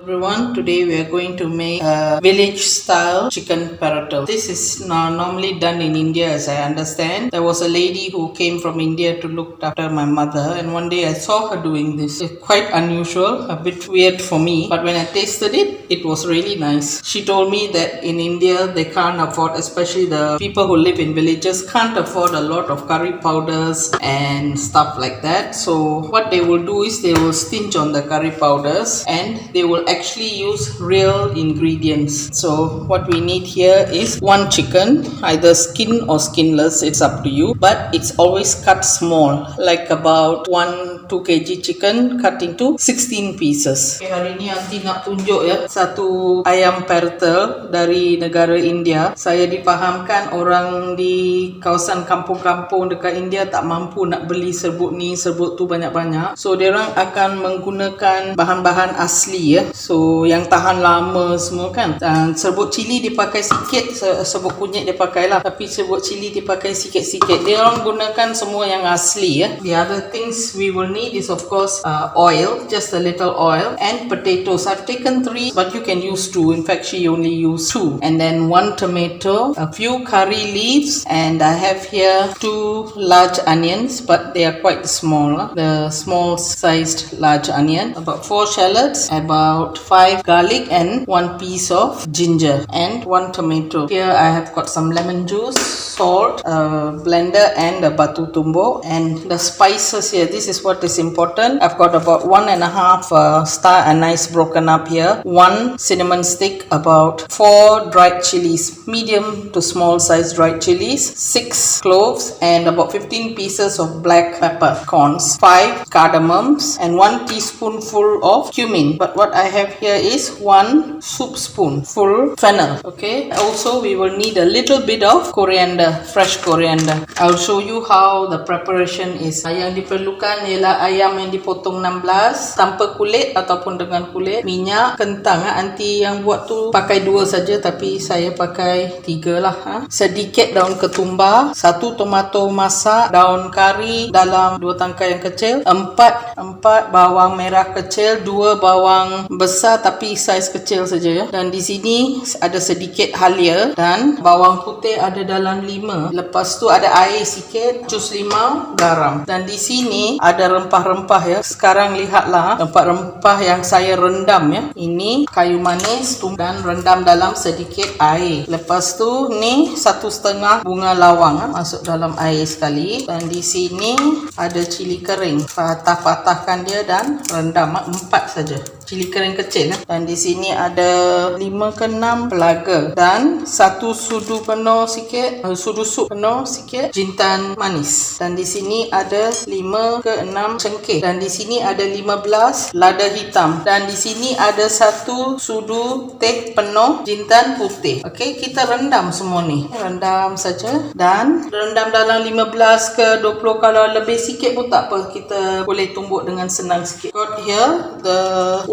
Everyone, today we are going to make a village style chicken peratal. This is normally done in India, as I understand. There was a lady who came from India to look after my mother, and one day I saw her doing this. It's quite unusual, a bit weird for me, but when I tasted it, it was really nice. She told me that in India they can't afford, especially the people who live in villages, can't afford a lot of curry powders and stuff like that. So what they will do is they will stinge on the curry powders and they will actually use real ingredients. So what we need here is one chicken, either skin or skinless, it's up to you, but it's always cut small, like about 1-2 kg chicken cut into 16 pieces. Okay, hari ni Aunty nak tunjuk ya satu ayam peratal dari negara India. Saya dipahamkan orang di kawasan kampung-kampung dekat India tak mampu nak beli serbuk ni, serbuk tu banyak-banyak. So diorang akan menggunakan bahan-bahan asli ya. So yang tahan lama semua kan. Dan serbuk cili dipakai sikit, serbuk kunyit dia pakai lah, tapi serbuk cili dipakai sikit-sikit. Dia orang gunakan semua yang asli ya. The other things we will need is of course oil, just a little oil, and potatoes. I've taken 3, but you can use 2. In fact, she only used 2. And then 1 tomato, a few curry leaves, and I have here 2 large onions, but they are quite small. The small sized large onion, about 4 shallots, about 5 garlic, and 1 piece of ginger, and 1 tomato. Here I have got some lemon juice, salt, a blender, and a batu tumbuk. And the spices here, this is what is important. I've got about 1.5 star anise broken up here, 1 cinnamon stick, about 4 dried chilies, medium to small size dried chilies, 6 cloves, and about 15 pieces of black peppercorns, 5 cardamoms, and 1 teaspoonful of cumin. But what I have here is 1 soup spoon full fennel. Okay, also we will need a little bit of coriander, fresh coriander. I'll show you how the preparation is. Yang diperlukan ialah ayam yang dipotong 16 tanpa kulit ataupun dengan kulit, minyak, kentang. Aunty yang buat tu pakai 2 saja, tapi saya pakai 3 lah. Sedikit daun ketumbar, 1 tomato masak, daun kari dalam 2 tangkai yang kecil, 4 bawang merah kecil, 2 bawang besar tapi saiz kecil saja ya. Dan di sini ada sedikit halia, dan bawang putih ada dalam 5. Lepas tu ada air sikit, jus limau, garam. Dan di sini ada rempah-rempah ya. Sekarang lihatlah rempah-rempah yang saya rendam ya. Ini kayu manis dan rendam dalam sedikit air. Lepas tu ni 1,5 bunga lawang masuk dalam air sekali. Dan di sini ada cili kering. Patah-patahkan dia dan rendam 4 saja. Cili kering kecil. Dan di sini ada 5 ke 6 pelaga dan 1 sudu penuh sikit, sudu sup penuh sikit, jintan manis. Dan di sini ada 5 ke 6 cengkeh. Dan di sini ada 15 lada hitam. Dan di sini ada 1 sudu teh penuh jintan putih. Okey, kita rendam semua ni. Rendam saja dan rendam dalam 15 ke 20. Kalau lebih sikit pun tak apa, kita boleh tumbuk dengan senang sikit. Got here the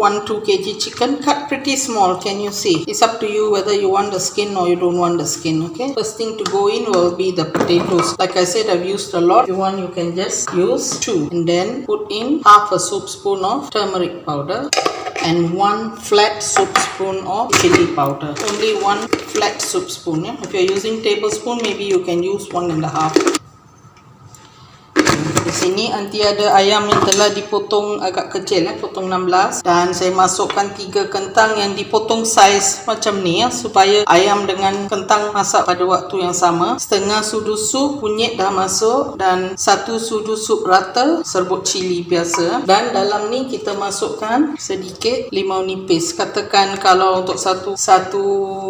1-2 kg chicken, cut pretty small. Can you see? It's up to you whether you want the skin or you don't want the skin. Okay, first thing to go in will be the potatoes. Like I said, I've used a lot. If you want, you can just use 2, and then put in half a soup spoon of turmeric powder and 1 flat soup spoon of chili powder. Only 1 flat soup spoon. Yeah? If you're using tablespoon, maybe you can use 1.5. Di sini Aunty ada ayam yang telah dipotong agak kecil, potong 16, dan saya masukkan 3 kentang yang dipotong saiz macam ni ya, supaya ayam dengan kentang masak pada waktu yang sama. Setengah sudu sup kunyit dah masuk, dan 1 sudu sup rata serbuk cili biasa. Dan dalam ni kita masukkan sedikit limau nipis. Katakan kalau untuk satu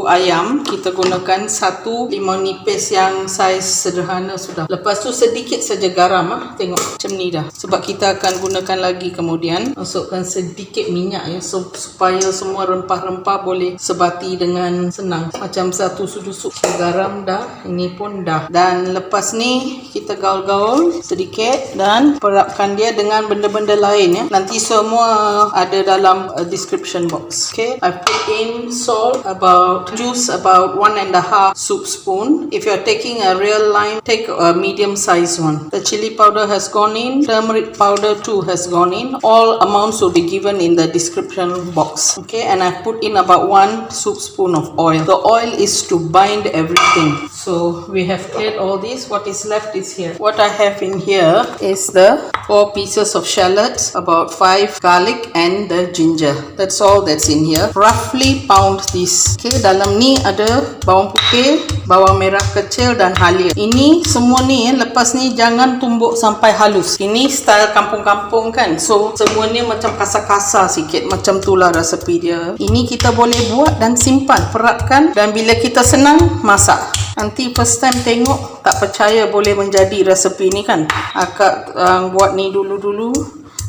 ayam kita gunakan 1 limau nipis yang saiz sederhana sudah. Lepas tu sedikit saja garam. Tengok macam ni dah, sebab kita akan gunakan lagi kemudian. Masukkan sedikit minyak ya, supaya semua rempah-rempah boleh sebati dengan senang. Macam 1 sudu sup. Garam dah, ini pun dah. Dan lepas ni kita gaul-gaul sedikit dan perapkan dia dengan benda-benda lain ya. Nanti semua ada dalam description box. Okay, I put in salt, about 1.5 soup spoon. If you're taking a real lime, take a medium size one. The chili powder has has gone in. Turmeric powder too has gone in. All amounts will be given in the description box. Okay, and I put in about 1 soup spoon of oil. The oil is to bind everything. So we have cleared all this. What is left is here. What I have in here is the 4 pieces of shallots, about 5 garlic and the ginger. That's all that's in here. Roughly pound this. Okay, dalam ni ada bawang putih, bawang merah kecil dan halia. Ini semua ni lepas ni jangan tumbuk sampai halus. Ini style kampung-kampung kan. So semua ni macam kasar-kasar sikit. Macam tu lah resepi dia. Ini kita boleh buat dan simpan, peratkan, dan bila kita senang masak. Nanti first time tengok tak percaya boleh menjadi resepi ni kan. Akak buat ni dulu-dulu.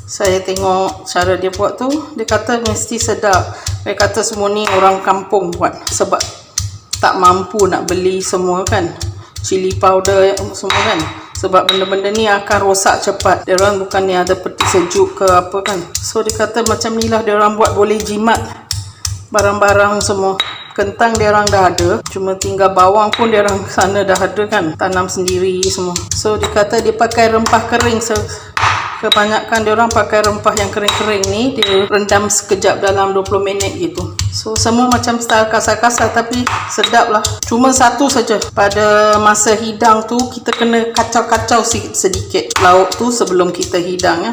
Saya tengok cara dia buat tu. Dia kata mesti sedap. Dia kata semua ni orang kampung buat. Sebab tak mampu nak beli semua kan. Chilli powder semua kan. Sebab benda-benda ni akan rosak cepat. Dia orang bukannya ada peti sejuk ke apa kan. So dia kata macam ni lah dia orang buat, boleh jimat barang-barang semua. Kentang dia orang dah ada, cuma tinggal bawang pun dia orang sana dah ada kan, tanam sendiri semua. So dia kata dia pakai rempah kering. Kebanyakan dia orang pakai rempah yang kering-kering ni, dia rendam sekejap dalam 20 minit gitu. So semua macam style kasar-kasar tapi sedap lah. Cuma satu saja, pada masa hidang tu kita kena kacau-kacau sedikit lauk tu sebelum kita hidang ya.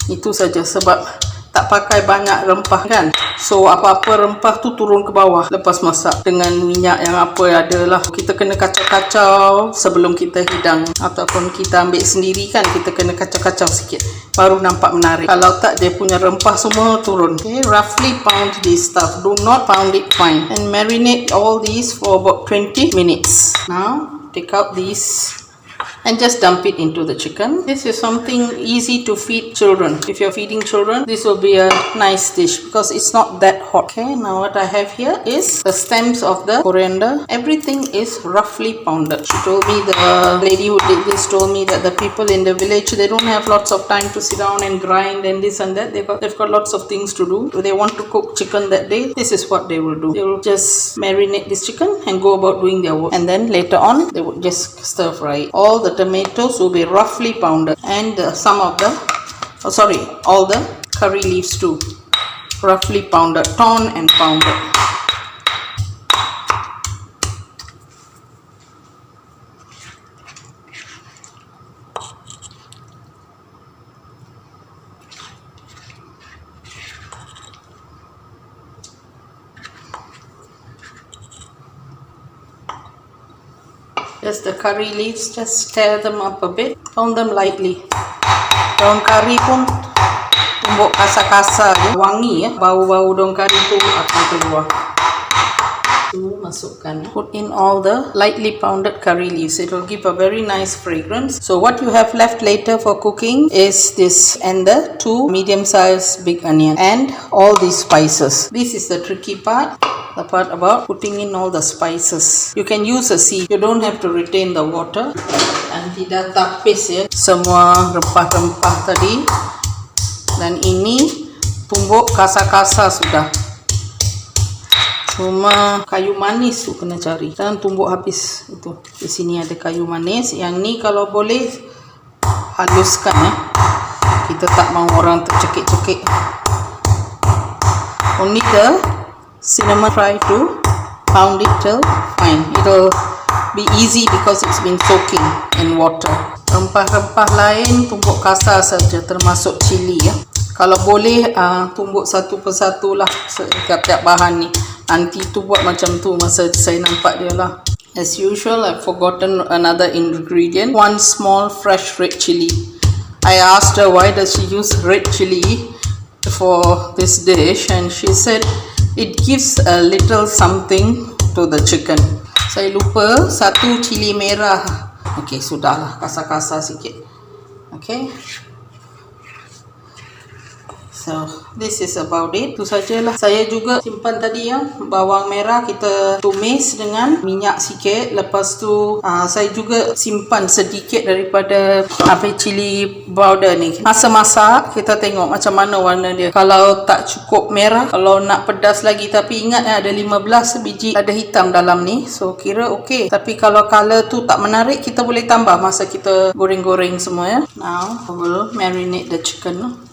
Itu saja, sebab tak pakai banyak rempah kan. So apa-apa rempah tu turun ke bawah lepas masak dengan minyak yang apa ada lah. Kita kena kacau-kacau sebelum kita hidang, ataupun kita ambil sendiri kan, kita kena kacau-kacau sikit baru nampak menarik. Kalau tak dia punya rempah semua turun. Okay, roughly pound this stuff. Do not pound it fine. And marinate all these for about 20 minutes. Now take out these and just dump it into the chicken. This is something easy to feed children. If you're feeding children, this will be a nice dish because it's not that hot. Okay, now what I have here is the stems of the coriander. Everything is roughly pounded. She told me, the lady who did this told me that the people in the village, they don't have lots of time to sit down and grind and this and that. They've got lots of things to do. If they want to cook chicken that day, this is what they will do. They will just marinate this chicken and go about doing their work. And then later on, they would just stir fry it. All the tomatoes will be roughly pounded, and some of the all the curry leaves too, roughly pounded, torn and pounded. Just the curry leaves, just stir them up a bit, pound them lightly. Daun kari pun tumbuk kasar-kasar je, wangi ya, bau-bau daun kari tu akan keluar. Tu masukkan. Put in all the lightly pounded curry leaves. It will give a very nice fragrance. So what you have left later for cooking is this, and the 2 medium-sized big onion and all these spices. This is the tricky part. The part about putting in all the spices. You can use a sieve. You don't have to retain the water. Nanti dah tapis ya semua rempah-rempah tadi. Dan ini tumbuk kasar-kasar sudah. Cuma kayu manis tu kena cari. Dan tumbuk habis itu. Di sini ada kayu manis. Yang ni kalau boleh haluskan ya. Kita tak mau orang tercekik-cekik. Only the cinnamon, try to pound it till fine. It'll be easy because it's been soaking in water. Rempah-rempah lain tumbuk kasar saja, termasuk chili ya. Kalau boleh tumbuk satu persatu lah setiap bahan ni. Nanti tu buat macam tu masa saya nampak dia lah. As usual, I've forgotten another ingredient. 1 small fresh red chili. I asked her why does she use red chili for this dish, and she said it gives a little something to the chicken. Saya lupa 1 cili merah. Okey, sudahlah, kasar-kasar sikit. Okay. So this is about it. Itu sajalah. Saya juga simpan tadi ya, bawang merah kita tumis dengan minyak sikit. Lepas tu saya juga simpan sedikit daripada chili powder ni. Masa masak kita tengok macam mana warna dia. Kalau tak cukup merah, kalau nak pedas lagi, tapi ingat ada 15 biji ada hitam dalam ni. So kira okey. Tapi kalau color tu tak menarik, kita boleh tambah masa kita goreng-goreng semua ya. Now I will marinate the chicken.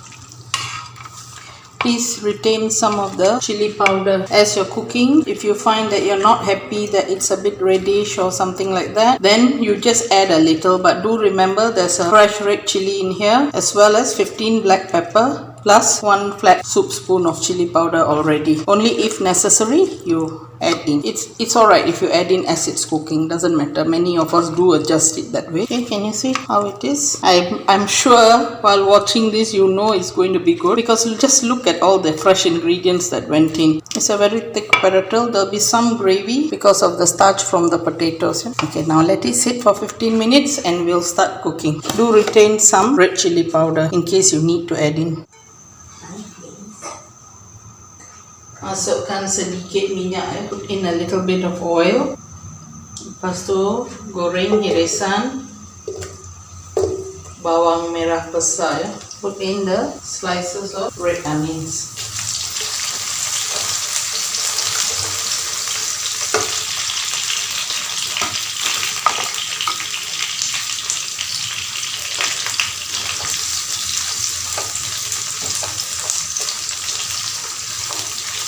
Please retain some of the chili powder as you're cooking. If you find that you're not happy that it's a bit reddish or something like that, then you just add a little. But do remember there's a fresh red chili in here, as well as 15 black pepper plus 1 flat soup spoon of chili powder already. Only if necessary you add in. It's alright if you add in as it's cooking, doesn't matter. Many of us do adjust it that way. Okay, can you see how it is? I'm sure while watching this you know it's going to be good, because you just look at all the fresh ingredients that went in. It's a very thick peratal. There'll be some gravy because of the starch from the potatoes. Okay, now let it sit for 15 minutes and we'll start cooking. Do retain some red chili powder in case you need to add in. Masukkan sedikit minyak, put in a little bit of oil. Lepas tu goreng irisan bawang merah besar ya. Put in the slices of red onions.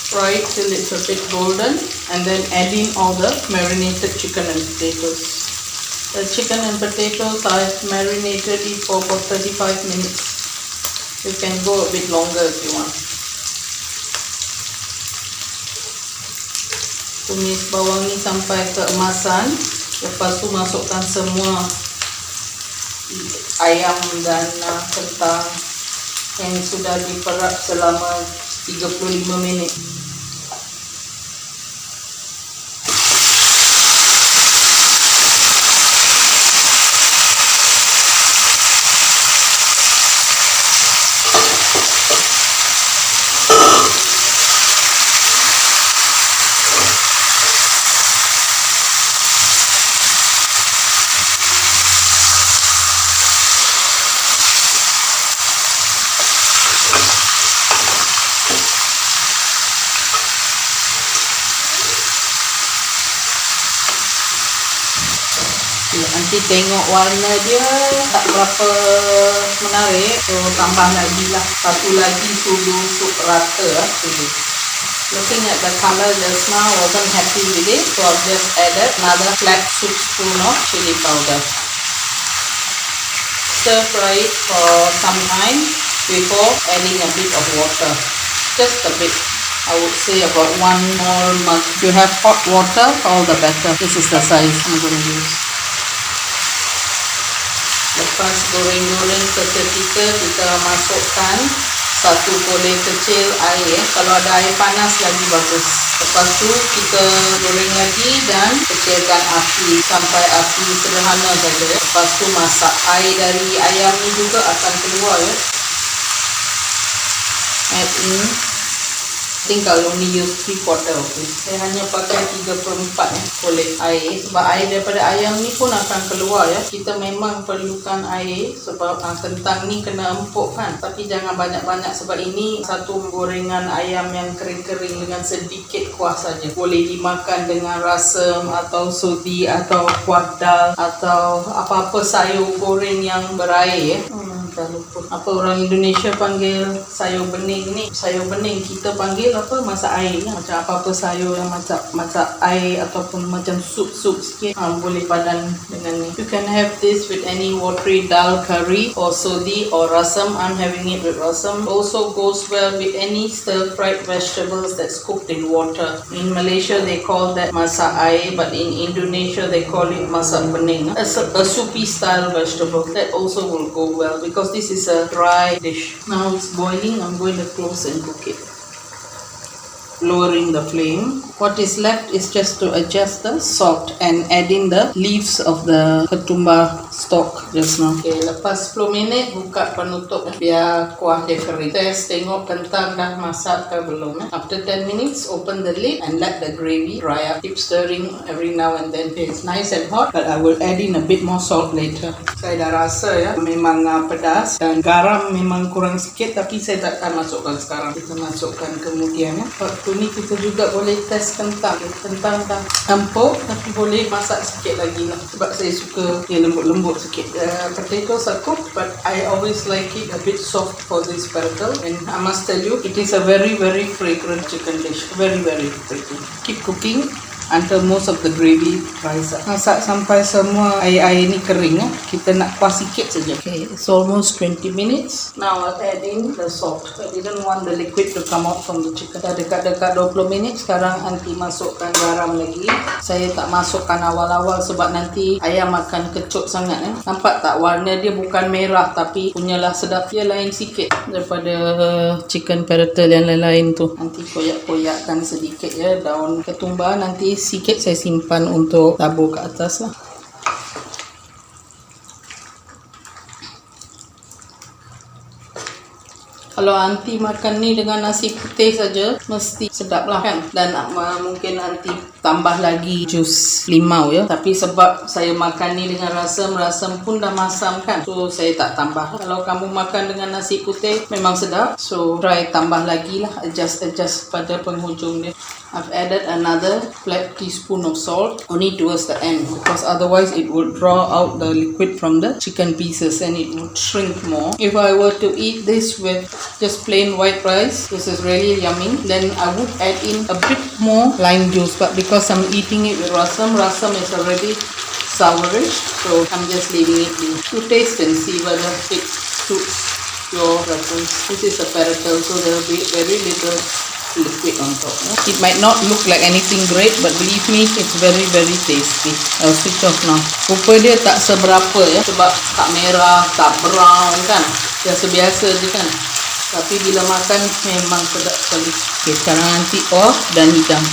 Fry it till it's a bit golden, and then add in all the marinated chicken and potatoes. The chicken and potatoes I've marinated it for about 35 minutes. You can go a bit longer if you want. Tumis bawang ni sampai keemasan. Lepas tu masukkan semua ayam dan kentang yang sudah diperap selama 35 minit. Nanti tengok warna dia tak berapa menarik, so tambah lagi lah satu lagi sudu untuk rata sudu. Looking at the color just now, I wasn't happy with it, so I've just added another flat soup spoon of chili powder. Stir fry it for some time before adding a bit of water, just a bit. I would say about 1 more mug. If you have hot water, all the better. This is the size I'm going to use. Lepas goreng-goreng seketika, kita masukkan 1 kolej kecil air. Kalau ada air panas lagi bagus. Lepas tu kita goreng lagi dan kecilkan api sampai api sederhana saja. Lepas tu masak. Air dari ayam ni juga akan keluar ya. Add in. I think I'll only use 3/4 of this. Saya hanya pakai 3/4 kolej air, sebab air daripada ayam ni pun akan keluar ya. Kita memang perlukan air sebab kentang ni kena empuk kan. Tapi jangan banyak-banyak sebab ini satu gorengan ayam yang kering-kering dengan sedikit kuah saja. Boleh dimakan dengan rasam atau sodi atau kuah dal atau apa-apa sayur goreng yang berair ya. Lupa. Apa orang Indonesia panggil sayur bening ni? Sayur bening kita panggil apa? Masak air ya? Macam apa-apa sayur yang masak air ataupun macam sup sikit. Boleh padan dengan ni. You can have this with any watery dal curry or sodi or rasam. I'm having it with rasam. Also goes well with any stir-fried vegetables that's cooked in water. In Malaysia they call that masak air, but in Indonesia they call it masak bening. A soupy style vegetable that also will go well because this is a dry dish. Now it's boiling. I'm going to close and cook it. lowering the flame. What is left is just to adjust the salt and add in the leaves of the ketumbar stock just now. Okay, lepas 10 minit buka penutup biar kuah dia kering. Test tengok kentang dah masak ke belum. After 10 minutes, open the lid and let the gravy dry up. Keep stirring every now and then. It's nice and hot, but I will add in a bit more salt later. Saya dah rasa ya, memang pedas dan garam memang kurang sikit, tapi saya takkan masukkan sekarang. Kita masukkan kemudian ya. Waktu ni kita juga boleh test kentang. Kentang dah empuk, tapi boleh masak sikit lagi lah. Sebab saya suka dia lembut-lembut sikit. Potatoes are cooked, but I always like it a bit soft for this peratal. And I must tell you, it is a very fragrant chicken dish. Very fragrant. Keep cooking until most of the gravy dries up. Masak sampai semua air-air ni kering. Kita nak kuah sikit saja. Okay, it's almost 20 minutes. Now I'll add in the salt. I didn't want the liquid to come out from the chicken. Dah dekat-dekat 20 minit. Sekarang nanti masukkan garam lagi. Saya tak masukkan awal-awal sebab nanti ayam akan kecut sangat. Nampak tak warna dia bukan merah tapi punyalah sedap. Dia lain sikit daripada chicken peratal yang lain-lain tu. Nanti koyak-koyakkan sedikit ya daun ketumbar. Nanti sikit saya simpan untuk tabur ke atas lah. Kalau aunty makan ni dengan nasi putih saja mesti sedap lah kan. Dan mungkin aunty tambah lagi jus limau ya. Tapi sebab saya makan ni dengan rasam pun dah masam kan, so saya tak tambah. Kalau kamu makan dengan nasi putih memang sedap, so try tambah lagi lah. Adjust pada penghujung dia. I've added another flat teaspoon of salt only towards the end, because otherwise it would draw out the liquid from the chicken pieces and it would shrink more. If I were to eat this with just plain white rice, this is really yummy, then I would add in a bit more lime juice, but because I'm eating it with rasam is already sourish, so I'm just leaving it be. You taste and see whether it suits your preference. This is a peratal, so there will be very little liquid on top. It might not look like anything great, but believe me, it's very tasty. I'll switch off now. Rupa dia tak seberapa ya, sebab tak merah, tak brown kan, biasa-biasa je kan. Tapi bila makan memang sedap sekali. Okay, sekarang nanti off dan hidang.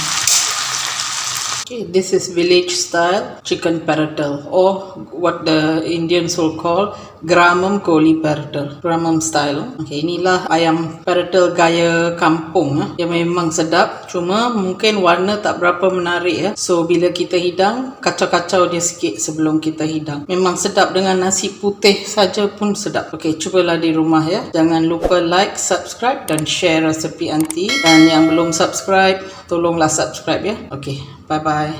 Okay, this is village style chicken peratal, or what the Indians will call gramam koli peratal, gramam style. Okay, inilah ayam peratal gaya kampung. Dia memang sedap, cuma mungkin warna tak berapa menarik ya. So bila kita hidang, kacau-kacau dia sikit sebelum kita hidang. Memang sedap dengan nasi putih saja pun sedap. Okay, cubalah di rumah ya. Jangan lupa like, subscribe dan share resepi aunty. Dan yang belum subscribe, tolonglah subscribe ya. Okay, bye bye.